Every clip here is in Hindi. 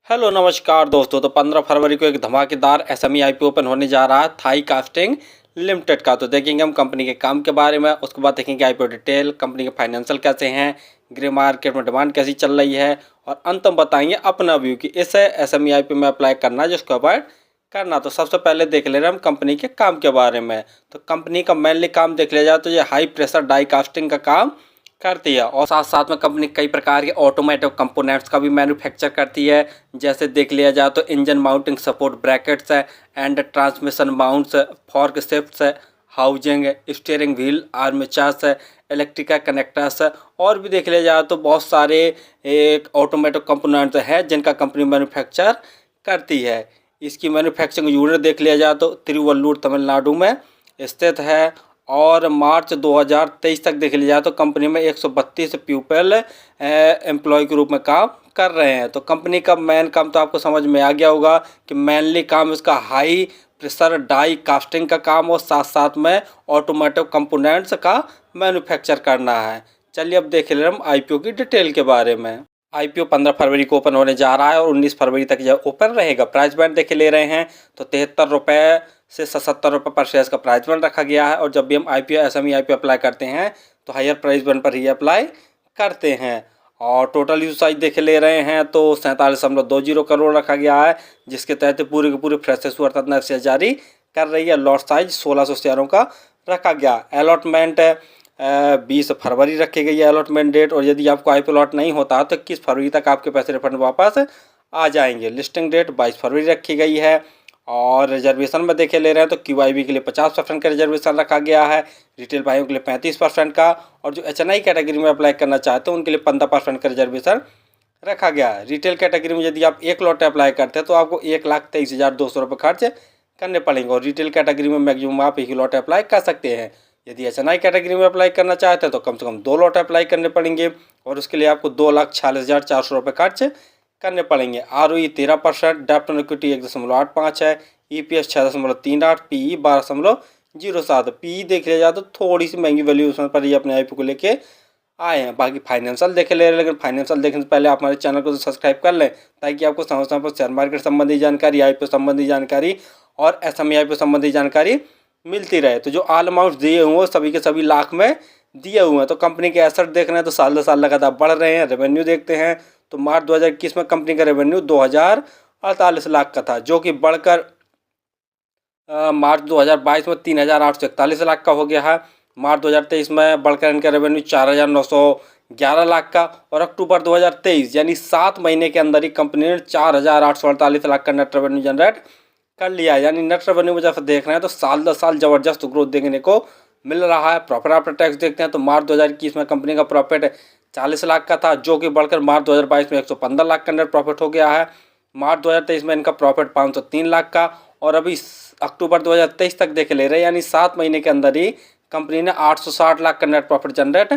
हेलो नमस्कार दोस्तों। तो 15 फरवरी को एक धमाकेदार एसएमई आईपीओ ओपन होने जा रहा है थाई कास्टिंग लिमिटेड का। तो देखेंगे हम कंपनी के काम के बारे में, उसके बाद देखेंगे आईपीओ डिटेल, कंपनी के फाइनेंशियल कैसे हैं, ग्रे मार्केट में डिमांड कैसी चल रही है, और अंत में बताएंगे अपना व्यू कि इस एसएमई आईपीओ में अप्लाई करना है जिसको अवॉइड करना। तो सबसे पहले देख ले रहे हैं हम कंपनी के काम के बारे में। तो कंपनी का मेनली काम देख लिया जाए तो ये हाई प्रेशर डाई कास्टिंग का काम करती है, और साथ साथ में कंपनी कई प्रकार के ऑटोमेटिक कंपोनेंट्स का भी मैन्युफैक्चर करती है। जैसे देख लिया जाए तो इंजन माउंटिंग सपोर्ट ब्रैकेट्स है, and transmission mounts, fork shifts है, हाउजिंग, स्टीयरिंग व्हील, आर्मेचर्स है, इलेक्ट्रिकल कनेक्टर्स है, और भी देख लिया जाए तो बहुत सारे एक ऑटोमेटिक कंपोनेंट्स हैं जिनका कंपनी मैन्युफैक्चर करती है। इसकी मैन्युफैक्चरिंग यूनिट देख लिया जाए तो तिरुवल्लुर तमिलनाडु में स्थित है, और मार्च 2023 तक देख लिया जाए तो कंपनी में 132 पीपल एम्प्लॉय के रूप में काम कर रहे हैं। तो कंपनी का मेन काम तो आपको समझ में आ गया होगा कि मेनली काम इसका हाई प्रेशर डाई कास्टिंग का काम और साथ साथ में ऑटोमेटिव कंपोनेंट्स का मैन्युफैक्चर करना है। चलिए अब देख ले हम आईपीओ की डिटेल के बारे में। आईपीओ 15 फरवरी को ओपन होने जा रहा है और 19 फरवरी तक यह ओपन रहेगा। प्राइस बैंड देखे ले रहे हैं तो 73 रुपये से 77 रुपये पर शेयर का प्राइस बैंड रखा गया है। और जब भी हम आईपीओ एसएमई आईपीओ अप्लाई करते हैं तो हायर प्राइस बैंड पर ही अप्लाई करते हैं। और टोटल यूज साइज देखे ले रहे हैं तो 47.20 करोड़ रखा गया है, जिसके तहत पूरे के पूरे फ्रेशर्स अर्थात नए शेयर जारी कर रही है। लॉट साइज 1600 शेयरों का रखा गया। अलॉटमेंट 20 फरवरी रखी गई है अलॉटमेंट डेट, और यदि आपको आईपीओ लॉट नहीं होता तो 21 फरवरी तक आपके पैसे रिफंड वापस आ जाएंगे। लिस्टिंग डेट 22 फरवरी रखी गई है। और रिजर्वेशन में देखे ले रहे हैं तो क्यूआईबी के लिए 50% का रिजर्वेशन रखा गया है, रिटेल भाइयों के लिए 35% का, और जो एचएनआई कैटेगरी में अप्लाई करना चाहते हैं उनके लिए 15% का रिजर्वेशन रखा गया है। रिटेल कैटेगरी में यदि आप एक लॉट अप्लाई करते हैं तो आपको 1,23,200 रुपये खर्च करने पड़ेंगे, और रिटेल कैटेगरी में मैक्सिमम आप एक लॉट अप्लाई कर सकते हैं। यदि एचएनआई कैटेगरी में अप्लाई करना चाहते हैं तो कम से कम 2 लॉट अप्लाई करने पड़ेंगे, और उसके लिए आपको 2,46,400 रुपये खर्च करने पड़ेंगे। ROE 13%, डेब्ट ऑन इक्विटी 1.85 है, EPS 6.38, PE 12.07। PE देख लिया जाए तो थोड़ी सी महंगी वैल्यूएशन पर ही अपने आईपीओ को लेके आए हैं। बाकी फाइनेंशियल देखे ले रहे हैं, लेकिन फाइनेंशियल देखने से पहले आप हमारे चैनल को सब्सक्राइब कर लें ताकि आपको समय समय पर शेयर मार्केट संबंधी जानकारी, आईपीओ संबंधी जानकारी और एसएमई आईपीओ संबंधी जानकारी मिलती रहे। तो जो ऑल अमाउंट दिए हुए हैं सभी के सभी लाख में दिए हुए हैं। तो कंपनी के एसेट देख रहे हैं तो साल दर साल लगातार बढ़ रहे हैं। रेवेन्यू देखते हैं तो मार्च 2021 में कंपनी का रेवेन्यू 2048 लाख का था, जो कि बढ़कर मार्च 2022 में 3,841 लाख का हो गया है। मार्च 2023 में बढ़कर इनका रेवेन्यू 4,911 लाख का, और अक्टूबर 2023 यानी 7 महीने के अंदर ही कंपनी ने 4,848 लाख का नेट रेवेन्यू जनरेट कर लिया। यानी नेट रेवेन्यू में जैसे देख रहे हैं तो साल दर साल ज़बरदस्त ग्रोथ देखने को मिल रहा है। प्रॉफिट आफ्टर टैक्स देखते हैं तो मार्च 2021 में कंपनी का प्रॉफिट 40 लाख का था, जो कि बढ़कर मार्च 2022 में 115 लाख का नेट प्रॉफिट हो गया है। मार्च 2023 में इनका प्रॉफिट 503 लाख का, और अभी अक्टूबर 2023 तक देख ले रहे हैं यानी 7 महीने के अंदर ही कंपनी ने 860 लाख का नेट प्रॉफिट जनरेट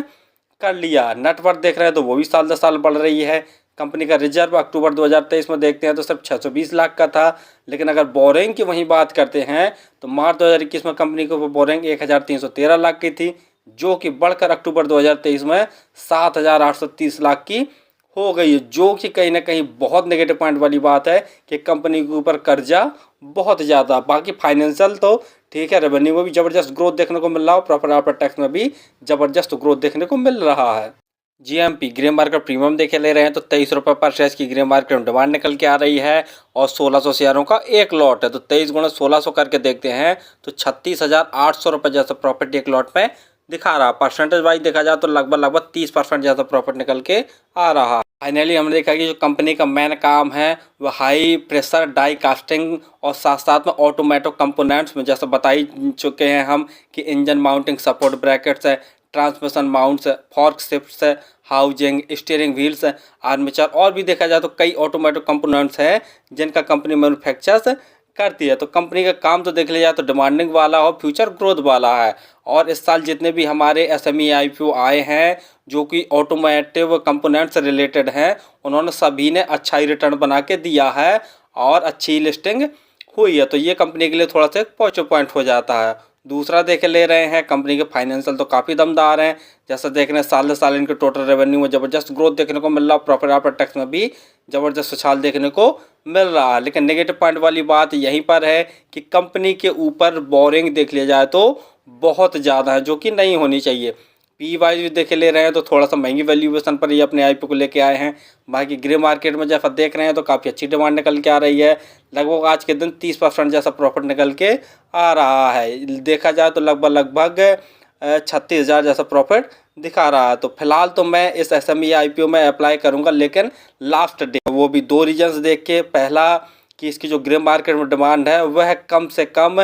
कर लिया। नेटवर्थ देख रहे हैं तो वो भी साल दर साल बढ़ रही है। कंपनी का रिजर्व अक्टूबर 2023 में देखते हैं तो सिर्फ 620 लाख का था, लेकिन अगर बोरिंग की वहीं बात करते हैं तो मार्च 2021 में कंपनी को बोरिंग 1,313 लाख की थी, जो कि बढ़कर अक्टूबर 2023 में 7,830 लाख की हो गई है, जो कि कहीं ना कहीं बहुत नेगेटिव पॉइंट वाली बात है कि कंपनी के ऊपर कर्जा बहुत ज़्यादा। बाकी फाइनेंशियल तो ठीक है, रेवेन्यू में भी ज़बरदस्त ग्रोथ देखने को मिल रहा है, प्रॉफिट आफ्टर टैक्स में भी ज़बरदस्त ग्रोथ देखने को मिल रहा है। जीएमपी ग्रे मार्केट प्रीमियम देखे ले रहे हैं तो 23 रुपये पर शेयर की ग्रे मार्केट में डिमांड निकल के आ रही है, और 1600 शेयरों का एक लॉट है। तो 23 गुणा 1600 करके देखते हैं तो 36,800 रुपये जैसा प्रॉफिट एक लॉट में दिखा रहा। परसेंटेज वाइज देखा जाए तो लगभग 30% जैसा प्रॉफिट निकल के आ रहा। फाइनली हमने देखा कि जो कंपनी का मेन काम है वो हाई प्रेशर डाई कास्टिंग और साथ साथ में ऑटोमेटिक कंपोनेंट्स में जैसे बता ही चुके हैं हम कि इंजन माउंटिंग सपोर्ट ब्रैकेट्स है, ट्रांसमिशन माउंट्स है, फॉर्क शिफ्ट्स है, हाउजिंग, स्टीयरिंग व्हील्स है, आर्मेचर, और भी देखा जाए तो कई ऑटोमेटिक कंपोनेंट्स हैं जिनका कंपनी मैन्युफैक्चर्स करती है। तो कंपनी का काम तो देख लिया जाए तो डिमांडिंग वाला और फ्यूचर ग्रोथ वाला है। और इस साल जितने भी हमारे एसएमई आईपीओ आए हैं जो कि ऑटोमेटिव कंपोनेंट्स रिलेटेड हैं, उन्होंने सभी ने अच्छा ही रिटर्न बना के दिया है और अच्छी लिस्टिंग हुई है। तो ये कंपनी के लिए थोड़ा सा पॉजिटिव पॉइंट हो जाता है। दूसरा देख ले रहे हैं कंपनी के फाइनेंशियल तो काफ़ी दमदार हैं। जैसा देख रहे हैं साल दर साल इनके टोटल रेवेन्यू में ज़बरदस्त ग्रोथ देखने को मिल रहा है, प्रॉफिट आफ्टर टैक्स में भी ज़बरदस्त उछाल देखने को मिल रहा है। लेकिन नेगेटिव पॉइंट वाली बात यहीं पर है कि कंपनी के ऊपर बोरिंग देख लिया जाए तो बहुत ज़्यादा है, जो कि नहीं होनी चाहिए। पी वाइज भी देख ले रहे हैं तो थोड़ा सा महंगी वैल्यूएशन पर ये अपने आईपीओ को लेके आए हैं। बाकी ग्रे मार्केट में जैसा देख रहे हैं तो काफ़ी अच्छी डिमांड निकल के आ रही है। लगभग आज के दिन 30% जैसा प्रॉफिट निकल के आ रहा है। देखा जाए तो लगभग 36,000 जैसा प्रॉफिट दिखा रहा है। तो फिलहाल तो मैं इस एसएमई आईपीओ में अप्लाई करूंगा, लेकिन लास्ट डे वो भी 2 रीजन्स देख के। पहला कि इसकी जो ग्रे मार्केट में डिमांड है वह कम से कम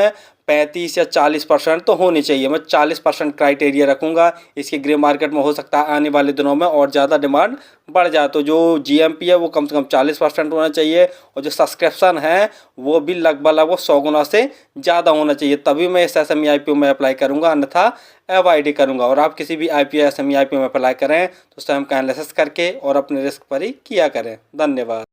35 या 40% तो होनी चाहिए। मैं 40% क्राइटेरिया रखूंगा। इसकी ग्रे मार्केट में हो सकता है आने वाले दिनों में और ज़्यादा डिमांड बढ़ जाए, तो जो जीएमपी है वो कम से कम 40% होना चाहिए और जो सब्सक्रिप्शन है वो भी लगभग 100 गुना से ज़्यादा होना चाहिए। तभी मैं इस एसएमई आईपीओ में अप्लाई करूँगा, अन्यथा अवॉइड करूँगा। और आप किसी भी आईपीओ एसएमई आईपीओ में अप्लाई करें तो स्वयं का एनालिसिस करके और अपने रिस्क पर ही किया करें। धन्यवाद।